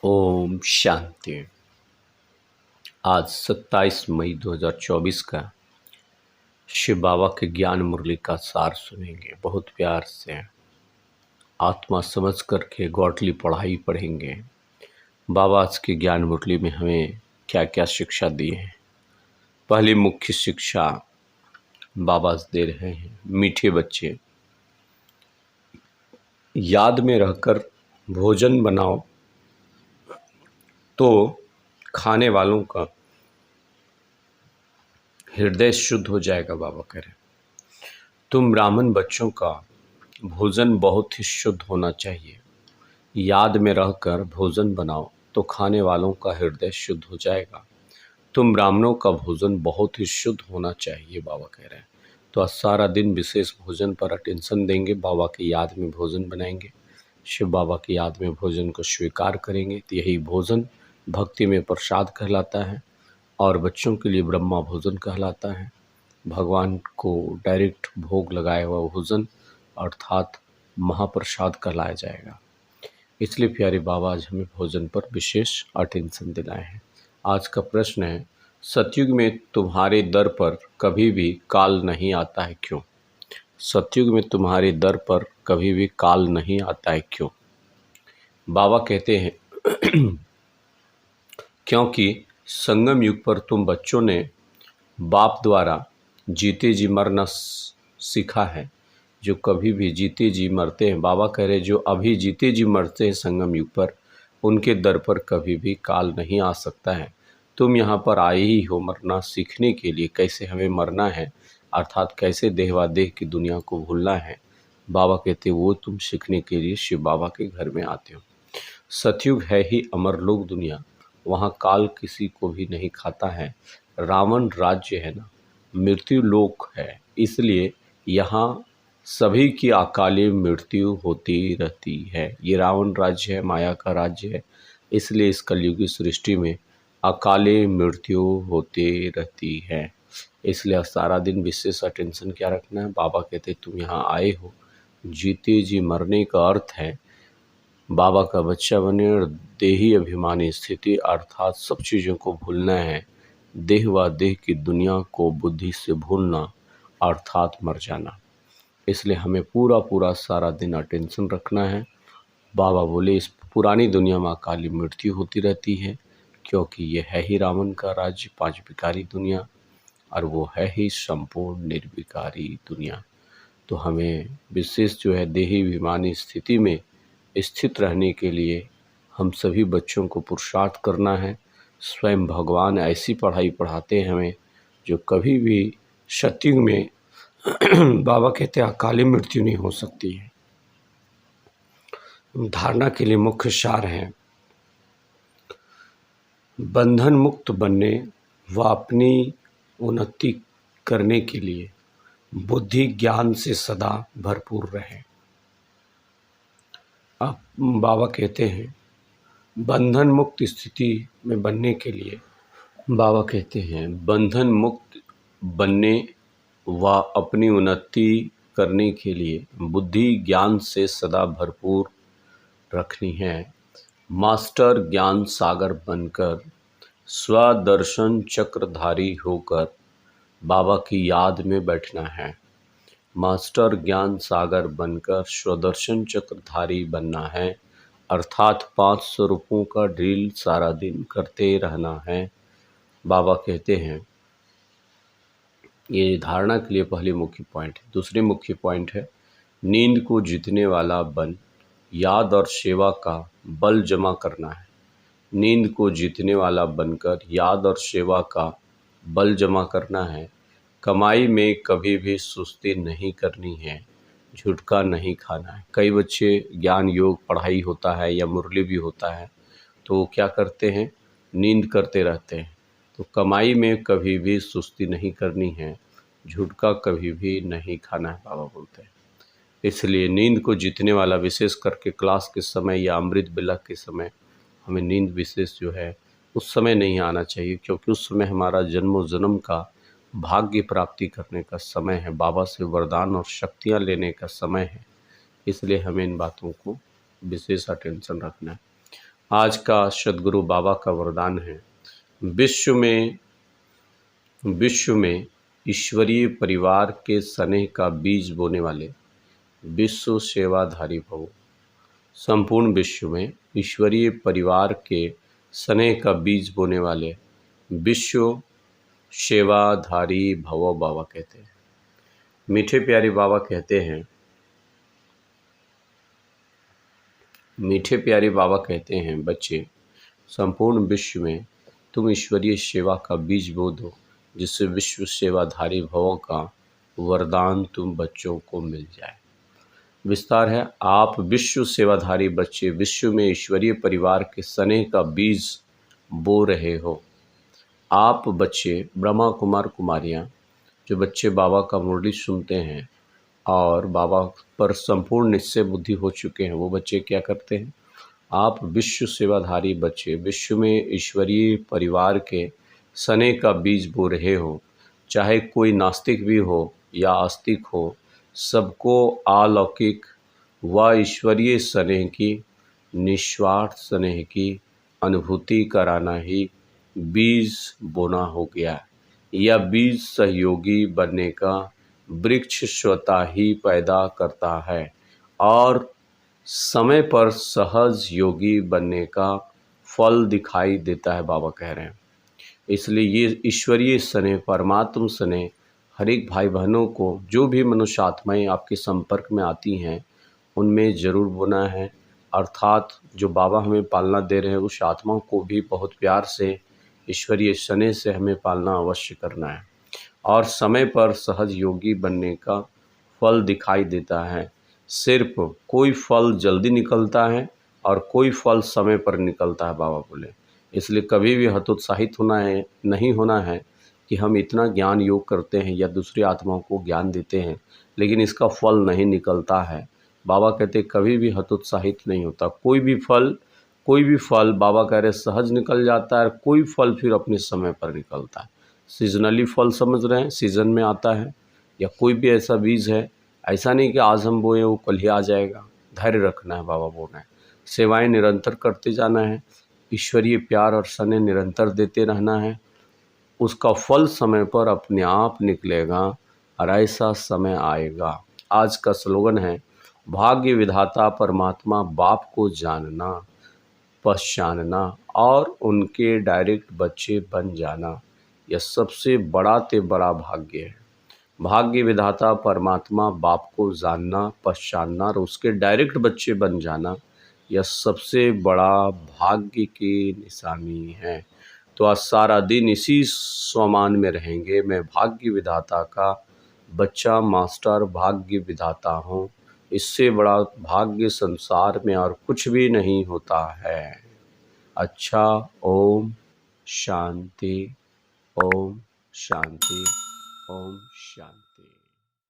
ओम शांति। आज 27 मई 2024 का शिव बाबा के ज्ञान मुरली का सार सुनेंगे। बहुत प्यार से आत्मा समझ करके गौटली पढ़ाई पढ़ेंगे। बाबा आज के ज्ञान मुरली में हमें क्या क्या शिक्षा दी है। पहली मुख्य शिक्षा बाबा दे रहे हैं, मीठे बच्चे याद में रहकर भोजन बनाओ तो खाने वालों का हृदय शुद्ध हो जाएगा। बाबा कह रहे तुम ब्राह्मण बच्चों का भोजन बहुत ही शुद्ध होना चाहिए। याद में रहकर भोजन बनाओ तो खाने वालों का हृदय शुद्ध हो जाएगा। तुम ब्राह्मणों का भोजन बहुत ही शुद्ध होना चाहिए। बाबा कह रहे हैं तो आज सारा दिन विशेष भोजन पर अटेंशन देंगे। बाबा की याद में भोजन बनाएंगे, शिव बाबा की याद में भोजन को स्वीकार करेंगे। तो यही भोजन भक्ति में प्रसाद कहलाता है और बच्चों के लिए ब्रह्मा भोजन कहलाता है। भगवान को डायरेक्ट भोग लगाया हुआ भोजन अर्थात महाप्रसाद कहलाया जाएगा। इसलिए प्यारे बाबा आज हमें भोजन पर विशेष अटेंशन दिलाए हैं। आज का प्रश्न है, सतयुग में तुम्हारे दर पर कभी भी काल नहीं आता है क्यों? सतयुग में तुम्हारे दर पर कभी भी काल नहीं आता है क्यों? बाबा कहते हैं क्योंकि संगम युग पर तुम बच्चों ने बाप द्वारा जीते जी मरना सीखा है। जो कभी भी जीते जी मरते हैं, बाबा कह रहे जो अभी जीते जी मरते हैं संगम युग पर, उनके दर पर कभी भी काल नहीं आ सकता है। तुम यहाँ पर आए ही हो मरना सीखने के लिए, कैसे हमें मरना है अर्थात कैसे देहवादेह की दुनिया को भूलना है। बाबा कहते वो तुम सीखने के लिए शिव बाबा के घर में आते हो। सतयुग है ही अमरलोक दुनिया, वहाँ काल किसी को भी नहीं खाता है। रावण राज्य है ना, मृत्यु लोक है, इसलिए यहाँ सभी की अकाले मृत्यु होती रहती है। ये रावण राज्य है, माया का राज्य है, इसलिए इस कलयुगी सृष्टि में अकाले मृत्यु होते रहती है। इसलिए सारा दिन विशेष अटेंशन क्या रखना है। बाबा कहते तुम यहाँ आए हो, जीते जी मरने का अर्थ है बाबा का बच्चा बने और देही अभिमानी स्थिति अर्थात सब चीज़ों को भूलना है। देह व देह की दुनिया को बुद्धि से भूलना अर्थात मर जाना। इसलिए हमें पूरा सारा दिन अटेंशन रखना है। बाबा बोले इस पुरानी दुनिया में अकाली मृत्यु होती रहती है क्योंकि ये है ही रावण का राज्य, पांच विकारी दुनिया, और वो है ही संपूर्ण निर्विकारी दुनिया। तो हमें विशेष जो है देही अभिमानी स्थिति में स्थित रहने के लिए हम सभी बच्चों को पुरुषार्थ करना है। स्वयं भगवान ऐसी पढ़ाई पढ़ाते हैं हमें जो कभी भी सतयुग में बाबा कहते हैं अकाली मृत्यु नहीं हो सकती है। धारणा के लिए मुख्य सार है, बंधन मुक्त बनने व अपनी उन्नति करने के लिए बुद्धि ज्ञान से सदा भरपूर रहे। अब बाबा कहते हैं बंधन मुक्त स्थिति में बनने के लिए, बाबा कहते हैं बंधन मुक्त बनने व अपनी उन्नति करने के लिए बुद्धि ज्ञान से सदा भरपूर रखनी है। मास्टर ज्ञान सागर बनकर स्वदर्शन चक्रधारी होकर बाबा की याद में बैठना है। मास्टर ज्ञान सागर बनकर स्वदर्शन चक्रधारी बनना है अर्थात 500 रुपयों का ड्रिल सारा दिन करते रहना है। बाबा कहते हैं ये धारणा के लिए पहले मुख्य पॉइंट है। दूसरे मुख्य पॉइंट है नींद को जीतने वाला बन, याद और सेवा का बल जमा करना है। नींद को जीतने वाला बनकर याद और सेवा का बल जमा करना है। कमाई में कभी भी सुस्ती नहीं करनी है, झुटका नहीं खाना है। कई बच्चे ज्ञान योग पढ़ाई होता है या मुरली भी होता है तो वो क्या करते हैं, नींद करते रहते हैं। तो कमाई में कभी भी सुस्ती नहीं करनी है, झुटका कभी भी नहीं खाना है बाबा बोलते हैं। इसलिए नींद को जीतने वाला विशेष करके क्लास के समय या अमृत बेला के समय हमें नींद विशेष जो है उस समय नहीं आना चाहिए क्योंकि उस समय हमारा जन्म का भाग्य प्राप्ति करने का समय है, बाबा से वरदान और शक्तियाँ लेने का समय है। इसलिए हमें इन बातों को विशेष अटेंशन रखना है। आज का सद्गुरु बाबा का वरदान है, विश्व में ईश्वरीय परिवार के स्नेह का बीज बोने वाले विश्व सेवाधारी भवो। संपूर्ण विश्व में ईश्वरीय परिवार के स्नेह का बीज बोने वाले विश्व सेवाधारी भवो बाबा कहते हैं। मीठे प्यारे बाबा कहते हैं, मीठे प्यारे बाबा कहते हैं, बच्चे, संपूर्ण विश्व में तुम ईश्वरीय सेवा का बीज बो दो, जिससे विश्व सेवाधारी भवों का वरदान तुम बच्चों को मिल जाए। विस्तार है, आप विश्व सेवाधारी बच्चे विश्व में ईश्वरीय परिवार के स्नेह का बीज बो रहे हो। आप बच्चे ब्रह्मा कुमार कुमारियाँ जो बच्चे बाबा का मुरली सुनते हैं और बाबा पर संपूर्ण निश्चय बुद्धि हो चुके हैं, वो बच्चे क्या करते हैं, आप विश्व सेवाधारी बच्चे विश्व में ईश्वरीय परिवार के स्नेह का बीज बो रहे हो। चाहे कोई नास्तिक भी हो या आस्तिक हो, सबको अलौकिक व ईश्वरीय स्नेह की, निस्वार्थ स्नेह की अनुभूति कराना ही बीज बोना हो गया। यह बीज सहयोगी बनने का वृक्ष स्वतः ही पैदा करता है और समय पर सहज योगी बनने का फल दिखाई देता है, बाबा कह रहे हैं। इसलिए ये ईश्वरीय स्नेह, परमात्म स्नेह हर एक भाई बहनों को, जो भी मनुष्य आत्माएँ आपके संपर्क में आती हैं, उनमें ज़रूर बोना है। अर्थात जो बाबा हमें पालना दे रहे हैं, उस आत्मा को भी बहुत प्यार से ईश्वरीय स्नेह से हमें पालना अवश्य करना है। और समय पर सहज योगी बनने का फल दिखाई देता है। सिर्फ कोई फल जल्दी निकलता है और कोई फल समय पर निकलता है, बाबा बोले। इसलिए कभी भी हतोत्साहित नहीं होना है कि हम इतना ज्ञान योग करते हैं या दूसरी आत्माओं को ज्ञान देते हैं, लेकिन इसका फल नहीं निकलता है। बाबा कहते कभी भी हतोत्साहित नहीं होता। कोई भी फल बाबा कह रहे सहज निकल जाता है, कोई फल फिर अपने समय पर निकलता है। सीजनली फल समझ रहे हैं, सीज़न में आता है। या कोई भी ऐसा बीज है, ऐसा नहीं कि आज हम बोए वो कल ही आ जाएगा। धैर्य रखना है, बाबा बोल रहे हैं। सेवाएं निरंतर करते जाना है, ईश्वरीय प्यार और स्नेह निरंतर देते रहना है। उसका फल समय पर अपने आप निकलेगा और ऐसा समय आएगा। आज का स्लोगन है, भाग्य विधाता परमात्मा बाप को जानना, पहचानना और उनके डायरेक्ट बच्चे बन जाना, यह सबसे बड़ा ते बड़ा भाग्य है। भाग्य विधाता परमात्मा बाप को जानना, पहचानना और उसके डायरेक्ट बच्चे बन जाना, यह सबसे बड़ा भाग्य की निशानी है। तो आज सारा दिन इसी स्वमान में रहेंगे, मैं भाग्य विधाता का बच्चा मास्टर भाग्य विधाता हूँ। इससे बड़ा भाग्य संसार में और कुछ भी नहीं होता है। अच्छा, ओम शांति, ओम शांति, ओम शांति।